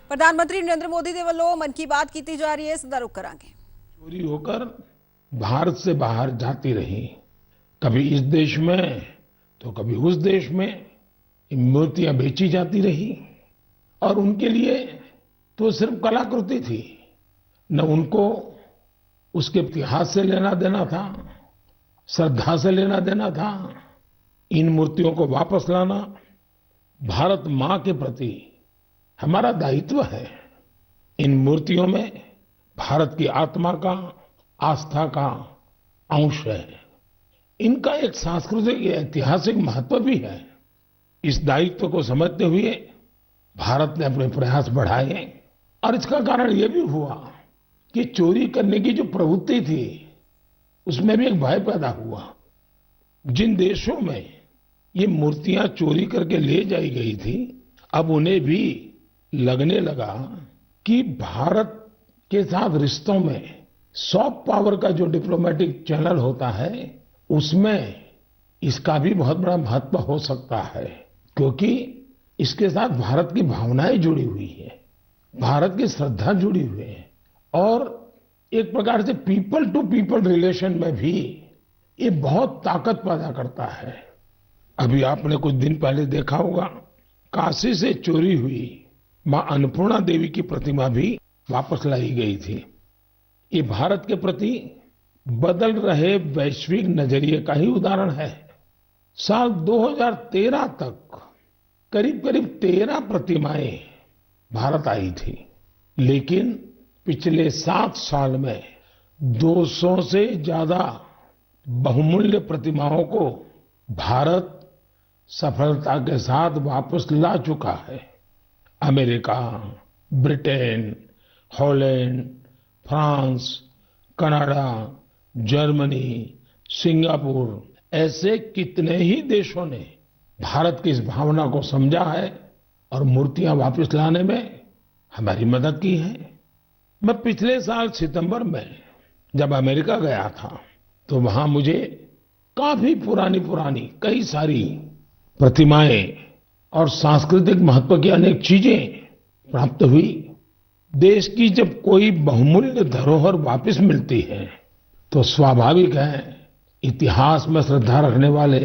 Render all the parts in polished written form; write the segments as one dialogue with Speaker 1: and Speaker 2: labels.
Speaker 1: प्रधानमंत्री नरेंद्र मोदी ਦੇ ਵੱਲੋਂ ਮਨ ਕੀ ਬਾਤ ਕੀਤੀ ਜਾ ਰਹੀ ਹੈ, ਇਸ ਦਾ ਰੁਖ ਕਰਾਂਗੇ।
Speaker 2: चोरी होकर भारत से बाहर जाती रही, कभी इस देश में तो कभी उस देश में ये मूर्तियां बेची जाती रही और उनके लिए तो सिर्फ कलाकृति थी, न उनको उसके इतिहास से लेना देना था, श्रद्धा से लेना देना था। इन मूर्तियों को वापस लाना भारत मां के प्रति हमारा दायित्व है। इन मूर्तियों में भारत की आत्मा का, आस्था का अंश है। इनका एक सांस्कृतिक ऐतिहासिक महत्व भी है। इस दायित्व को समझते हुए भारत ने अपने प्रयास बढ़ाए और इसका कारण यह भी हुआ कि चोरी करने की जो प्रवृत्ति थी उसमें भी एक भय पैदा हुआ। जिन देशों में ये मूर्तियां चोरी करके ले जाई गई थी, अब उन्हें भी लगने लगा कि भारत के साथ रिश्तों में सॉफ्ट पावर का जो डिप्लोमेटिक चैनल होता है उसमें इसका भी बहुत बड़ा महत्व हो सकता है, क्योंकि इसके साथ भारत की भावनाएं जुड़ी हुई है, भारत की श्रद्धा जुड़ी हुई है और एक प्रकार से पीपल टू पीपल रिलेशन में भी ये बहुत ताकत पैदा करता है। अभी आपने कुछ दिन पहले देखा होगा, काशी से चोरी हुई मां अन्नपूर्णा देवी की प्रतिमा भी वापस लाई गई थी। ये भारत के प्रति बदल रहे वैश्विक नजरिए का ही उदाहरण है। साल 2013 तक करीब करीब 13 प्रतिमाएं भारत आई थी, लेकिन पिछले 7 साल में 200 से ज्यादा बहुमूल्य प्रतिमाओं को भारत सफलता के साथ वापस ला चुका है। America, Britain, Holland, France, Canada, Germany, Singapore ऐसे कितने ही देशों ने भारत की इस भावना को समझा है और मूर्तियां वापस लाने में हमारी मदद की है। मैं पिछले साल सितंबर में जब अमेरिका गया था तो वहां मुझे काफी पुरानी कई सारी प्रतिमाएं और सांस्कृतिक महत्व की अनेक चीजें प्राप्त हुई। देश की जब कोई बहुमूल्य धरोहर वापस मिलती है तो स्वाभाविक है इतिहास में श्रद्धा रखने वाले,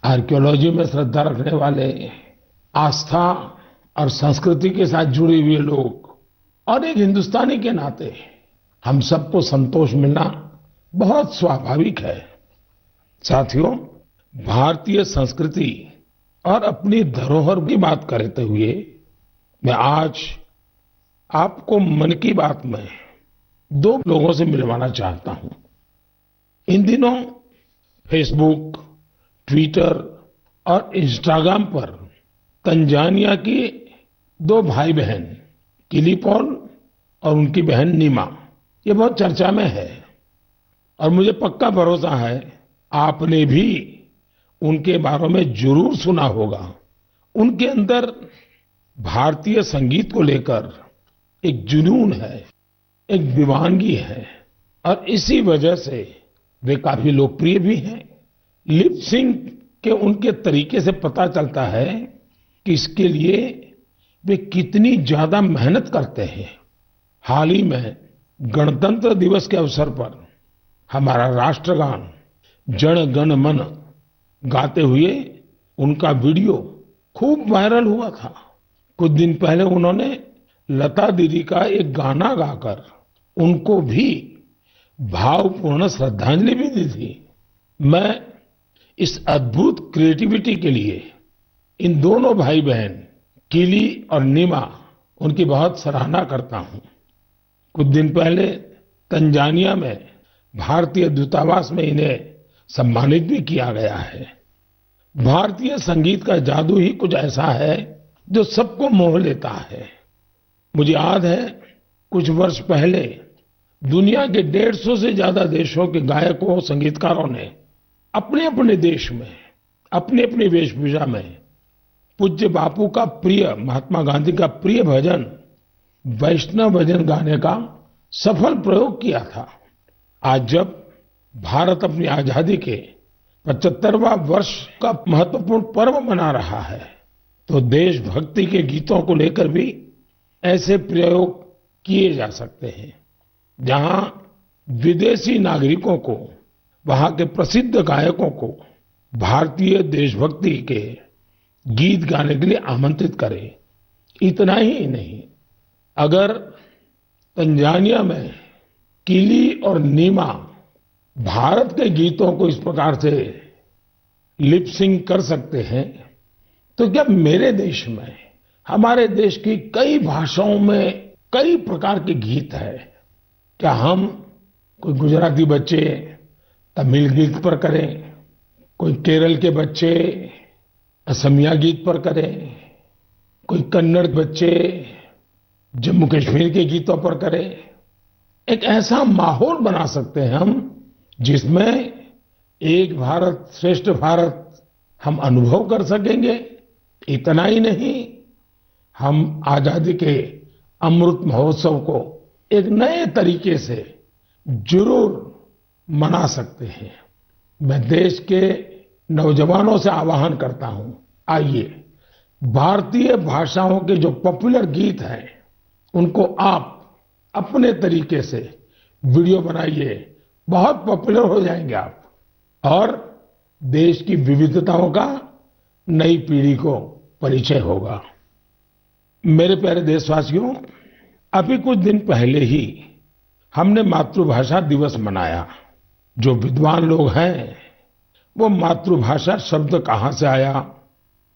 Speaker 2: आर्कियोलॉजी में श्रद्धा रखने वाले, आस्था और संस्कृति के साथ जुड़े हुए लोग और एक हिंदुस्तानी के नाते हम सबको संतोष मिलना बहुत स्वाभाविक है। साथियों, भारतीय संस्कृति और अपनी धरोहर की बात करते हुए मैं आज आपको मन की बात में 2 लोगों से मिलवाना चाहता हूं। इन दिनों फेसबुक, ट्विटर और इंस्टाग्राम पर तंजानिया के 2 भाई बहन किली पॉल और उनकी बहन नीमा ये बहुत चर्चा में है और मुझे पक्का भरोसा है आपने भी उनके बारे में जरूर सुना होगा। उनके अंदर भारतीय संगीत को लेकर एक जुनून है, एक दीवानगी है और इसी वजह से वे काफी लोकप्रिय भी हैं। लिप सिंक के उनके तरीके से पता चलता है कि इसके लिए वे कितनी ज्यादा मेहनत करते हैं। हाल ही में गणतंत्र दिवस के अवसर पर हमारा राष्ट्रगान जन गण मन गाते हुए उनका वीडियो खूब वायरल हुआ था। कुछ दिन पहले उन्होंने लता दीदी का एक गाना गाकर उनको भी भावपूर्ण श्रद्धांजलि भी दी थी। मैं इस अद्भुत क्रिएटिविटी के लिए इन दोनों भाई बहन किली और नीमा उनकी बहुत सराहना करता हूं। कुछ दिन पहले तंजानिया में भारतीय दूतावास में इन्हें सम्मानित भी किया गया है। भारतीय संगीत का जादू ही कुछ ऐसा है जो सबको मोह लेता है। मुझे याद है कुछ वर्ष पहले दुनिया के 150 से ज्यादा देशों के गायकों, संगीतकारों ने अपने अपने देश में अपनी अपनी वेशभूषा में पूज्य बापू का प्रिय, महात्मा गांधी का प्रिय भजन वैष्णव भजन गाने का सफल प्रयोग किया था। आज जब भारत अपनी आजादी के 75वां वर्ष का महत्वपूर्ण पर्व मना रहा है तो देशभक्ति के गीतों को लेकर भी ऐसे प्रयोग किए जा सकते हैं जहां विदेशी नागरिकों को, वहां के प्रसिद्ध गायकों को भारतीय देशभक्ति के गीत गाने के लिए आमंत्रित करें। इतना ही नहीं, अगर तंजानिया में किली और नीमा भारत के गीतों को इस प्रकार से लिप सिंक कर सकते हैं, तो क्या मेरे देश में, हमारे देश की कई भाषाओं में कई प्रकार के गीत हैं, क्या हम कोई गुजराती बच्चे तमिल गीत पर करें, कोई केरल के बच्चे असमिया गीत पर करें, कोई कन्नड़ बच्चे जम्मू कश्मीर के गीतों पर करें। एक ऐसा माहौल बना सकते हैं हम जिसमें एक भारत श्रेष्ठ भारत हम अनुभव कर सकेंगे। इतना ही नहीं, हम आजादी के अमृत महोत्सव को एक नए तरीके से जरूर मना सकते हैं। मैं देश के नौजवानों से आह्वान करता हूं, आइए भारतीय भाषाओं के जो पॉपुलर गीत हैं उनको आप अपने तरीके से वीडियो बनाइए, बहुत पॉपुलर हो जाएंगे आप, और देश की विविधताओं का नई पीढ़ी को परिचय होगा। मेरे प्यारे देशवासियों, अभी कुछ दिन पहले ही हमने मातृभाषा दिवस मनाया। जो विद्वान लोग हैं वो मातृभाषा शब्द कहां से आया,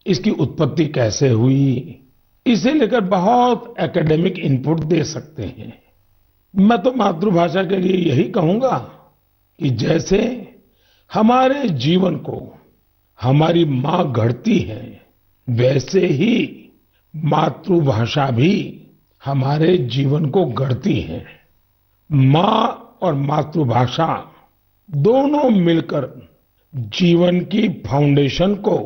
Speaker 2: इसकी उत्पत्ति कैसे हुई, इसे लेकर बहुत एकेडमिक इनपुट दे सकते हैं। मैं तो मातृभाषा के लिए यही कहूंगा कि जैसे हमारे जीवन को हमारी मां गढ़ती है, वैसे ही मातृभाषा भी हमारे जीवन को गढ़ती है। मां और मातृभाषा दोनों मिलकर जीवन की फाउंडेशन को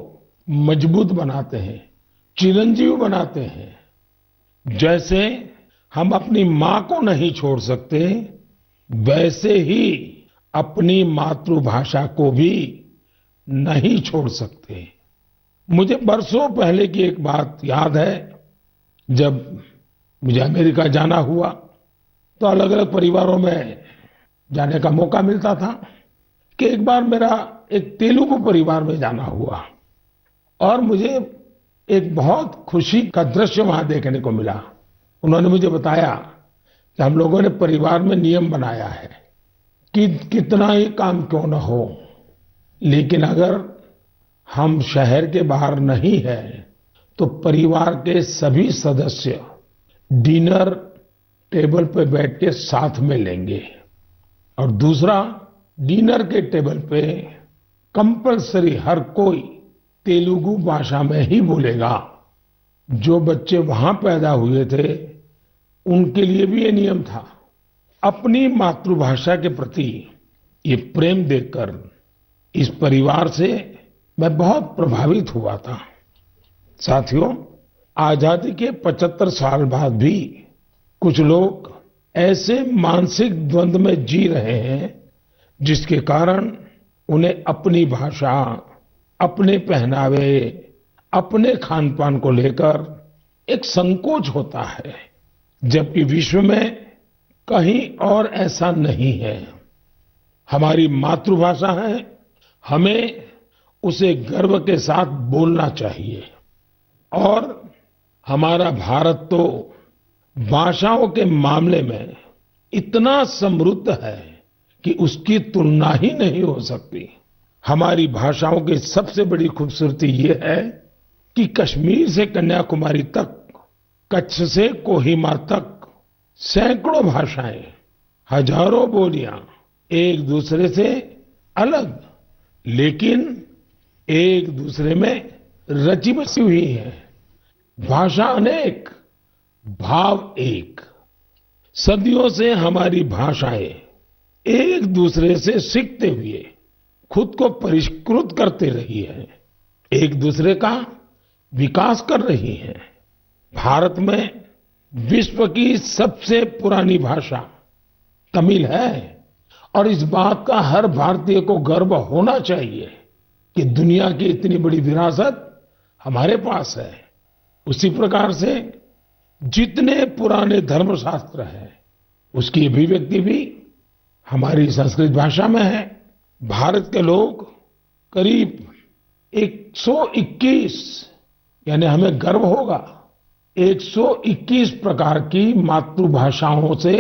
Speaker 2: मजबूत बनाते हैं, चिरंजीव बनाते हैं। जैसे हम अपनी मां को नहीं छोड़ सकते, वैसे ही अपनी मातृभाषा को भी नहीं छोड़ सकते। मुझे बरसों पहले की एक बात याद है। जब मुझे अमेरिका जाना हुआ तो अलग अलग परिवारों में जाने का मौका मिलता था कि एक बार मेरा एक तेलुगु परिवार में जाना हुआ और मुझे एक बहुत खुशी का दृश्य वहां देखने को मिला। उन्होंने मुझे बताया कि हम लोगों ने परिवार में नियम बनाया है कि कितना ही काम क्यों न हो, लेकिन अगर हम शहर के बाहर नहीं है तो परिवार के सभी सदस्य डिनर टेबल पर बैठ के साथ में लेंगे। और दूसरा, डिनर के टेबल पे कंपलसरी हर कोई तेलुगु भाषा में ही बोलेगा। जो बच्चे वहां पैदा हुए थे उनके लिए भी ये नियम था। अपनी मातृभाषा के प्रति ये प्रेम देखकर इस परिवार से मैं बहुत प्रभावित हुआ था। साथियों, आजादी के 75 साल बाद भी कुछ लोग ऐसे मानसिक द्वंद्व में जी रहे हैं जिसके कारण उन्हें अपनी भाषा, अपने पहनावे, अपने खान पान को लेकर एक संकोच होता है, जबकि विश्व में कहीं और ऐसा नहीं है। हमारी मातृभाषा है, हमें उसे गर्व के साथ बोलना चाहिए। और हमारा भारत तो भाषाओं के मामले में इतना समृद्ध है कि उसकी तुलना ही नहीं हो सकती। हमारी भाषाओं की सबसे बड़ी खूबसूरती ये है कि कश्मीर से कन्याकुमारी तक, कच्छ से कोहिमा तक सैकड़ों भाषाएं, हजारों बोलियां एक दूसरे से अलग लेकिन एक दूसरे में रची बसी हुई है। भाषा अनेक, भाव एक। सदियों से हमारी भाषाएं एक दूसरे से सीखते हुए खुद को परिष्कृत करते रही है, एक दूसरे का विकास कर रही है। भारत में विश्व की सबसे पुरानी भाषा तमिल है और इस बात का हर भारतीय को गर्व होना चाहिए कि दुनिया की इतनी बड़ी विरासत हमारे पास है। उसी प्रकार से जितने पुराने धर्मशास्त्र हैं उसकी अभिव्यक्ति भी हमारी संस्कृत भाषा में है। भारत के लोग करीब 121, यानी हमें गर्व होगा, 121 प्रकार की मातृभाषाओं से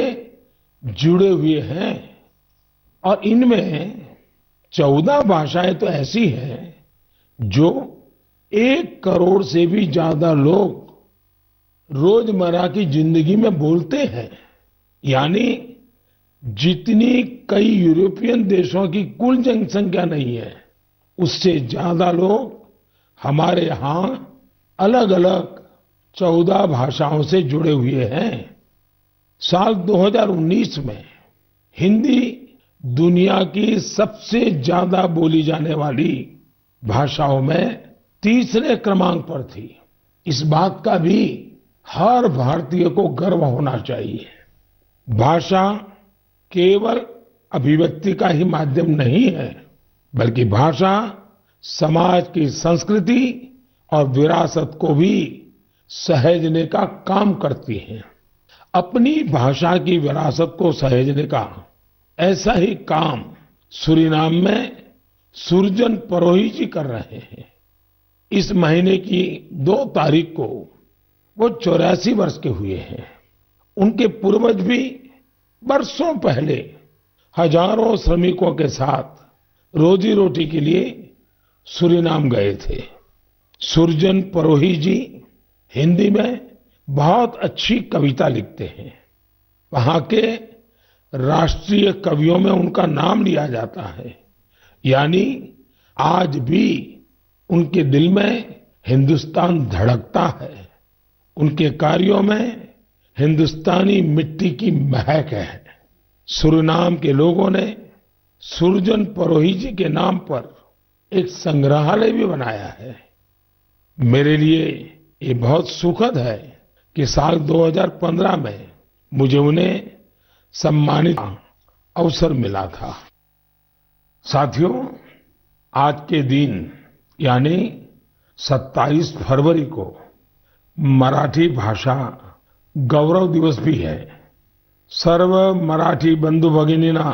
Speaker 2: जुड़े हुए हैं और इनमें 14 भाषाएं तो ऐसी हैं जो 1 करोड़ से भी ज्यादा लोग रोजमर्रा की जिंदगी में बोलते हैं। यानी जितनी कई यूरोपियन देशों की कुल जनसंख्या नहीं है, उससे ज्यादा लोग हमारे यहाँ अलग अलग 14 भाषाओं से जुड़े हुए हैं। साल 2019 में हिंदी दुनिया की सबसे ज्यादा बोली जाने वाली भाषाओं में तीसरे क्रमांक पर थी। इस बात का भी हर भारतीय को गर्व होना चाहिए। भाषा केवल अभिव्यक्ति का ही माध्यम नहीं है, बल्कि भाषा समाज की संस्कृति और विरासत को भी सहेजने का काम करती है। अपनी भाषा की विरासत को सहेजने का ऐसा ही काम सूरीनाम में सुरजन परोही जी कर रहे हैं। इस महीने की 2 तारीख को वो 84 वर्ष के हुए हैं। उनके पूर्वज भी बरसों पहले हजारों श्रमिकों के साथ रोजी रोटी के लिए सूरीनाम गए थे। सुरजन परोही जी हिंदी में बहुत अच्छी कविता लिखते हैं। वहां के राष्ट्रीय कवियों में उनका नाम लिया जाता है। यानी आज भी उनके दिल में हिंदुस्तान धड़कता है। उनके कार्यों में हिंदुस्तानी मिट्टी की महक है। सूरीनाम के लोगों ने सुरजन परोही जी के नाम पर एक संग्रहालय भी बनाया है। मेरे लिए ये बहुत सुखद है कि साल 2015 में मुझे उन्हें सम्मानित अवसर मिला था। साथियों, आज के दिन यानी 27 फरवरी को मराठी भाषा गौरव दिवस भी है। सर्व मराठी बंधू भगिनींना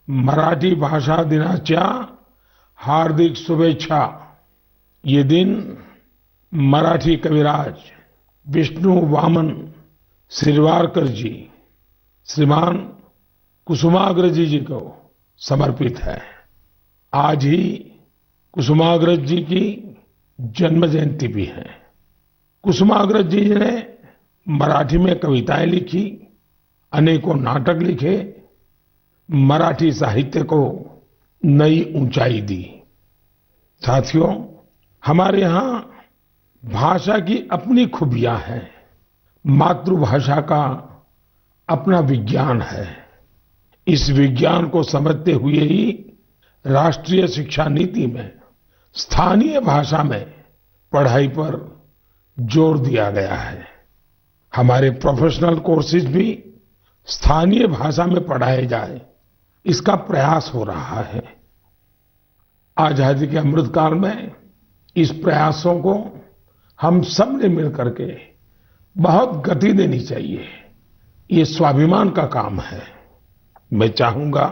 Speaker 2: मराठी भाषा दिनाच्या हार्दिक शुभेच्छा। ये दिन मराठी कविराज विष्णु वामन शिरवाडकर जी, श्रीमान कुसुमाग्रज जी को समर्पित है। आज ही कुसुमाग्रज जी की जन्म जयंती भी है। कुसुमाग्रज जी ने मराठी में कविताएं लिखी, अनेकों नाटक लिखे, मराठी साहित्य को नई ऊंचाई दी। साथियों, हमारे यहाँ भाषा की अपनी खूबियां हैं। मातृभाषा का अपना विज्ञान है। इस विज्ञान को समझते हुए ही राष्ट्रीय शिक्षा नीति में स्थानीय भाषा में पढ़ाई पर जोर दिया गया है। हमारे प्रोफेशनल कोर्सेज भी स्थानीय भाषा में पढ़ाए जाए, इसका प्रयास हो रहा है। आजादी के अमृतकाल में इस प्रयासों को हम सब ने मिलकर के बहुत गति देनी चाहिए। ये स्वाभिमान का काम है। मैं चाहूंगा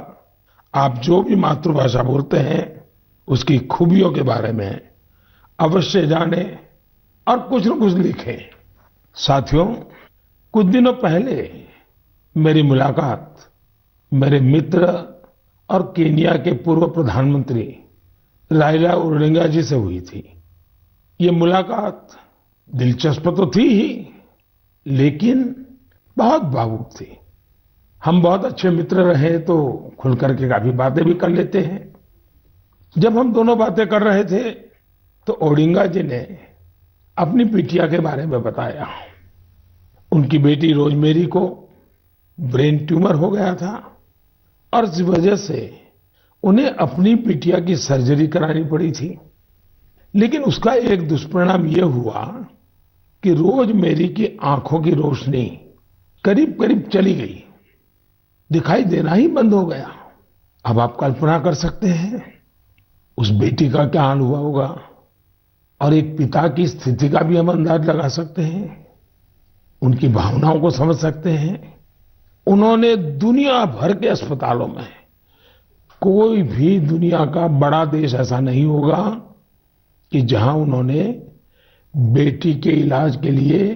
Speaker 2: आप जो भी मातृभाषा बोलते हैं उसकी खूबियों के बारे में अवश्य जानें और कुछ न कुछ लिखें। साथियों, कुछ दिनों पहले मेरी मुलाकात मेरे मित्र और केन्या के पूर्व प्रधानमंत्री राइला ओडिंगा जी से हुई थी। ये मुलाकात दिलचस्प तो थी ही, लेकिन बहुत भावुक थी। हम बहुत अच्छे मित्र रहे तो खुल करके काफी बातें भी कर लेते हैं। जब हम दोनों बातें कर रहे थे तो ओडिंगा जी ने अपनी बिटिया के बारे में बताया। उनकी बेटी रोजमेरी को ब्रेन ट्यूमर हो गया था और इस वजह से उन्हें अपनी बिटिया की सर्जरी करानी पड़ी थी। लेकिन उसका एक दुष्परिणाम यह हुआ कि रोजमेरी की आंखों की रोशनी करीब करीब चली गई, दिखाई देना ही बंद हो गया। अब आप कल्पना कर सकते हैं उस बेटी का क्या हाल हुआ होगा, और एक पिता की स्थिति का भी हम अंदाज लगा सकते हैं। उनकी भावनाओं को समझ सकते हैं। उन्होंने दुनिया भर के अस्पतालों में, कोई भी दुनिया का बड़ा देश ऐसा नहीं होगा कि जहां उन्होंने बेटी के इलाज के लिए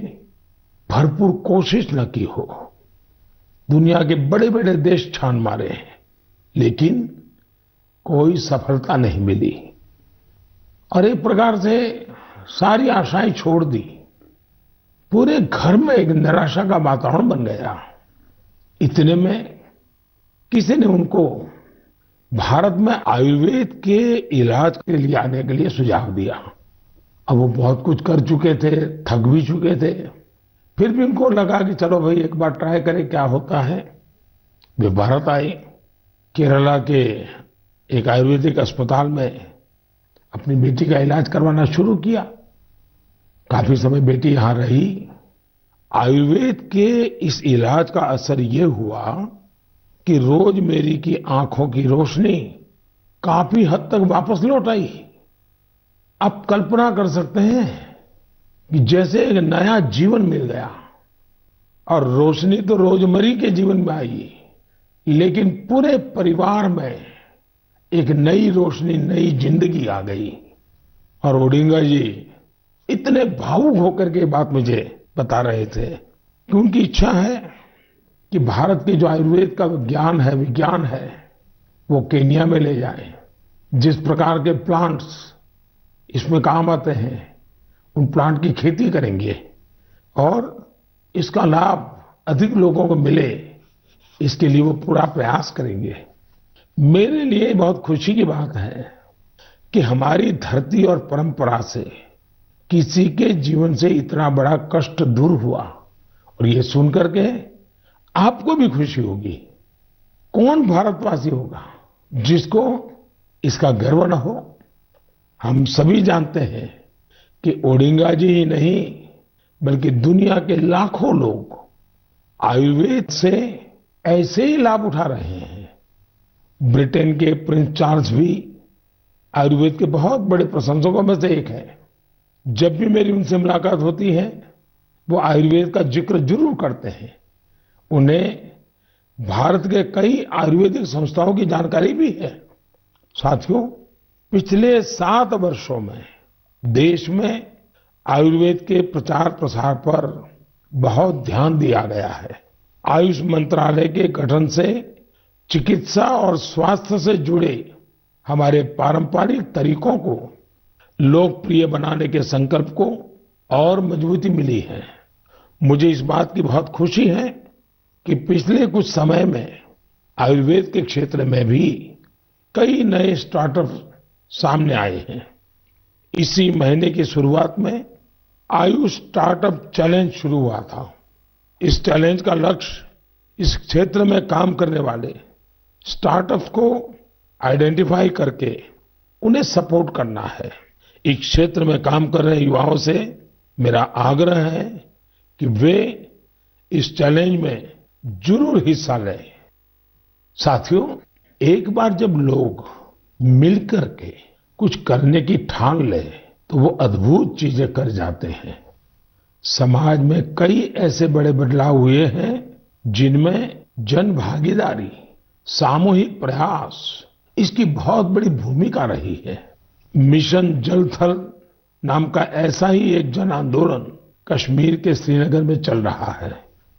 Speaker 2: भरपूर कोशिश न की हो। दुनिया के बड़े बड़े देश छान मारे हैं, लेकिन कोई सफलता नहीं मिली और एक प्रकार से सारी आशाएं छोड़ दी। पूरे घर में एक निराशा का वातावरण बन गया। इतने में किसी ने उनको भारत में आयुर्वेद के इलाज के लिए आने के लिए सुझाव दिया। अब वो बहुत कुछ कर चुके थे, थक भी चुके थे, फिर भी उनको लगा कि चलो भाई एक बार ट्राई करें क्या होता है। वे भारत आए, केरला के एक आयुर्वेदिक अस्पताल में अपनी बेटी का इलाज करवाना शुरू किया। काफी समय बेटी यहां रही। आयुर्वेद के इस इलाज का असर ये हुआ कि रोज मेरी की आंखों की रोशनी काफी हद तक वापस लौट आई। आप कल्पना कर सकते हैं कि जैसे एक नया जीवन मिल गया। और रोशनी तो रोजमर्रा के जीवन में आई, लेकिन पूरे परिवार में एक नई रोशनी, नई जिंदगी आ गई। और ओडिंगा जी इतने भावुक होकर के बात मुझे बता रहे थे कि उनकी इच्छा है कि भारत के जो आयुर्वेद का ज्ञान है, विज्ञान है, वो केन्या में ले जाएं। जिस प्रकार के प्लांट्स इसमें काम आते हैं, उन प्लांट की खेती करेंगे और इसका लाभ अधिक लोगों को मिले, इसके लिए वो पूरा प्रयास करेंगे। मेरे लिए बहुत खुशी की बात है कि हमारी धरती और परंपरा से किसी के जीवन से इतना बड़ा कष्ट दूर हुआ। और ये सुनकर के आपको भी खुशी होगी। कौन भारतवासी होगा जिसको इसका गर्व न हो। हम सभी जानते हैं कि ओडिंगा जी ही नहीं, बल्कि दुनिया के लाखों लोग आयुर्वेद से ऐसे ही लाभ उठा रहे हैं। ब्रिटेन के प्रिंस चार्ल्स भी आयुर्वेद के बहुत बड़े प्रशंसकों में से एक है। जब भी मेरी उनसे मुलाकात होती है, वो आयुर्वेद का जिक्र जरूर करते हैं। उन्हें भारत के कई आयुर्वेदिक संस्थाओं की जानकारी भी है। साथियों, पिछले 7 वर्षों में देश में आयुर्वेद के प्रचार प्रसार पर बहुत ध्यान दिया गया है। आयुष मंत्रालय के गठन से चिकित्सा और स्वास्थ्य से जुड़े हमारे पारंपरिक तरीकों को लोकप्रिय बनाने के संकल्प को और मजबूती मिली है। मुझे इस बात की बहुत खुशी है कि पिछले कुछ समय में आयुर्वेद के क्षेत्र में भी कई नए स्टार्टअप सामने आए हैं। इसी महीने की शुरुआत में आयुष स्टार्टअप चैलेंज शुरू हुआ था। इस चैलेंज का लक्ष्य इस क्षेत्र में काम करने वाले स्टार्टअप्स को आइडेंटिफाई करके उन्हें सपोर्ट करना है। इस क्षेत्र में काम कर रहे युवाओं से मेरा आग्रह है कि वे इस चैलेंज में जरूर हिस्सा लें। साथियों, एक बार जब लोग मिलकर के कुछ करने की ठान ले तो वो अद्भुत चीजें कर जाते हैं। समाज में कई ऐसे बड़े बदलाव हुए हैं जिनमें जन भागीदारी, सामूहिक प्रयास, इसकी बहुत बड़ी भूमिका रही है। मिशन जल थल नाम का ऐसा ही एक जन आंदोलन कश्मीर के श्रीनगर में चल रहा है।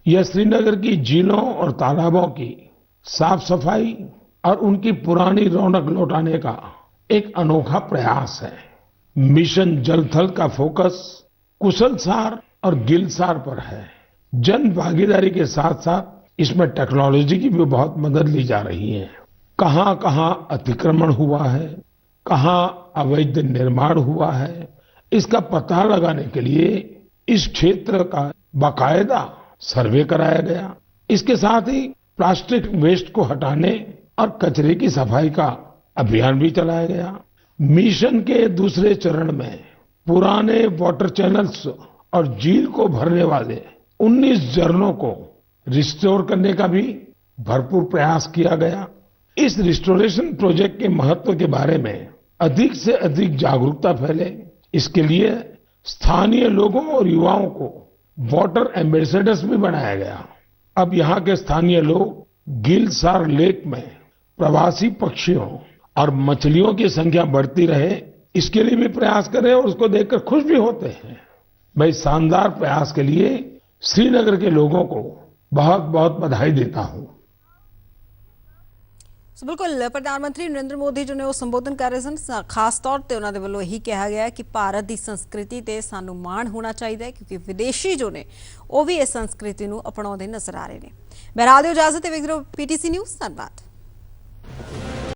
Speaker 2: यह श्रीनगर की झीलों और तालाबों की साफ सफाई और उनकी पुरानी रौनक लौटाने का एक अनोखा प्रयास है। मिशन जल थल का फोकस कुशलसार और गिलसार पर है। जन भागीदारी के साथ साथ इसमें टेक्नोलॉजी की भी बहुत मदद ली जा रही है। कहां कहां अतिक्रमण हुआ है, कहां अवैध निर्माण हुआ है, इसका पता लगाने के लिए इस क्षेत्र का बाकायदा सर्वे कराया गया। इसके साथ ही प्लास्टिक वेस्ट को हटाने और कचरे की सफाई का अभियान भी चलाया गया। मिशन के दूसरे चरण में पुराने वाटर चैनल्स और झील को भरने वाले 19 झरनों को रिस्टोर करने का भी भरपूर प्रयास किया गया। इस रिस्टोरेशन प्रोजेक्ट के महत्व के बारे में अधिक से अधिक जागरूकता फैले, इसके लिए स्थानीय लोगों और युवाओं को वाटर एम्बेसडर्स भी बनाया गया। अब यहाँ के स्थानीय लोग गिलसार लेक में प्रवासी पक्षियों और मछलियों की संख्या बढ़ती रहे, इसके लिए भी प्रयास कर रहे हैं और उसको देखकर खुश भी होते हैं। मैं इस शानदार प्रयास के लिए श्रीनगर के लोगों को बहुत बहुत बधाई देता हूं।
Speaker 1: ਸੋ ਬਿਲਕੁਲ ਪ੍ਰਧਾਨ ਮੰਤਰੀ ਨਰਿੰਦਰ ਮੋਦੀ ਜੀ ਨੇ ਉਹ ਸੰਬੋਧਨ ਕਰ ਰਹੇ ਸਨ। ਖਾਸ ਤੌਰ ਤੇ ਉਹਨਾਂ ਦੇ ਵੱਲੋਂ ਇਹੀ ਕਿਹਾ ਗਿਆ ਕਿ ਭਾਰਤ ਦੀ ਸੰਸਕ੍ਰਿਤੀ ਤੇ ਸਾਨੂੰ ਮਾਣ ਹੋਣਾ ਚਾਹੀਦਾ ਹੈ, ਕਿਉਂਕਿ ਵਿਦੇਸ਼ੀ ਜੋ ਨੇ ਉਹ ਵੀ ਇਸ ਸੰਸਕ੍ਰਿਤੀ ਨੂੰ ਅਪਣਾਉਂਦੇ ਨਜ਼ਰ ਆ ਰਹੇ ਨੇ। ਮੈਂ ਰਾਹ ਦਿਓ ਇਜਾਜ਼ਤ ਤੇ ਵੇਖਦੇ ਰਹੋ PTC ਨਿਊਜ਼। ਧੰਨਵਾਦ।